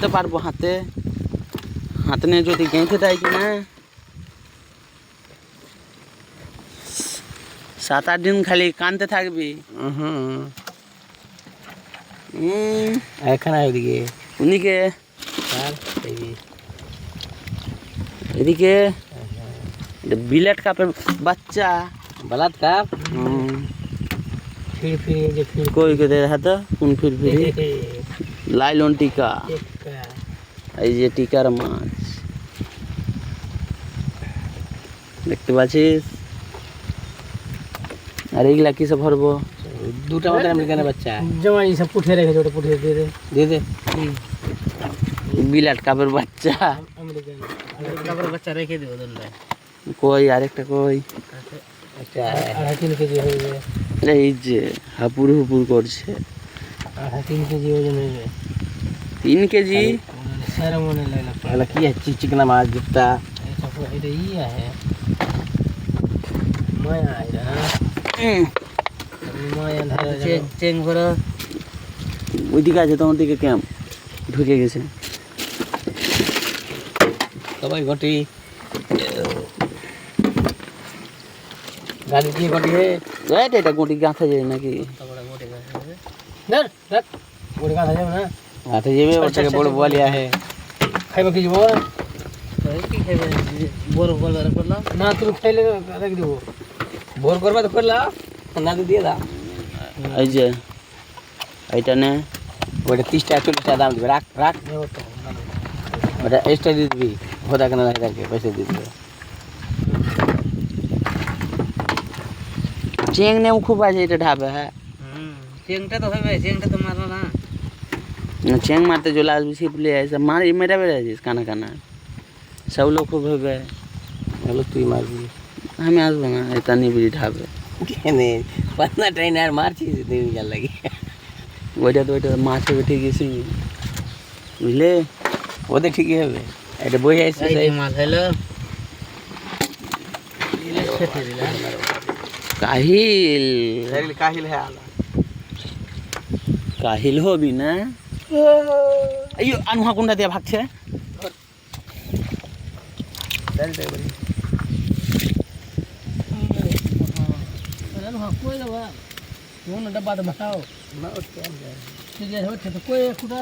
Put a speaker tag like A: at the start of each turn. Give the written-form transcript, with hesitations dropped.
A: গেঁথতে পারবো হাতে হাতে নিয়ে যদি গেঁথে দেয় কিনা 7-8 দিন খালি কানতে থাকবি
B: এখানে ওইদিকে
A: উনিকে
B: আর
A: এদিকে বিলেট কাপের বাচ্চা
B: बलात काप फिर जे फिर
A: कोई के दे रहा था कौन फिर लाइलॉन टीका এই যে টিকার মাছ দেখতে পাচ্ছিস আর এইগুলা কিসে ভরবো
B: দুটা মতো আমেরিকানের বাচ্চা জমা এই সব পুঠে রেখেছে ওটা পুঠে দিয়ে দে
A: বিলাট কাপের বাচ্চা
B: আমেরিকান কাপের বাচ্চা রেখে দিও দলে
A: কই আরেকটা কই
B: আচ্ছা 3.5 কেজি হয়ে যাবে
A: এই যে হাপুর হুপুর করছে
B: 3 কেজি ওজন হবে
A: 3 কেজি
B: सारा मने लेला पहला की है चिकना माछ जितना এটা ই আছে মায়া আইরা মায়া ধরে চেং ভরা
A: ওইদিকে আছে তোমার দিকে ক্যাম্প ঢুকে গেছে
B: সবাই গটি গাড়ি দিয়ে গটি হে
A: এটা গোটি গাঁথা যায় নাকি
B: বড় গোটি গাঁথা যাবে না গোটি গাঁথা যাবে না গাঁথা যাবে ওটাকে বড় বলিয়া হে খাইবা কি যাব কি খাইবে বড় বল করলাম না তুমি খাইলে রাখ দেব বোর করবা তো করলা না দিয়ে দাও
A: এই যে এইটা নে
B: ওটা 30 টাকা 40 টাকা দাম দিবে রাখ ওটা এক্সট্রা দিয়ে দিবি ভোদা কেন রাখ রাখে পয়সা দিয়ে দিবে
A: চেং নেও খুব আছে এটা ঢাবে হ্যাঁ
B: চেংটা তো হবে চেংটা তো মারো না
A: চেং মারতে চলে আসবি ছিপলে এসে মারি মেরা বেড়ে আছিস কানা কানা সব লোক খুব হবে
B: হলো তুই মারবি
A: আমি আসবো না এটা নিবি ঢাবে
B: কেনে পাতনা ট্রেন আর মারছিস তুই যা লাগে
A: ওইটা তো ওইটা মাছ হবে ঠিকই সিঙ্গি বুঝলে
B: ওদের ঠিকই হবে এটা বই আছে
A: এই মাছ হলো কাহিল
B: কাহিল হ্যাঁ
A: কাহিল হবি না আইও আনুহা কোনটা দিয়ে ভাগছে
B: डब्बा तो बताओ ठीक है तो कोई खुदा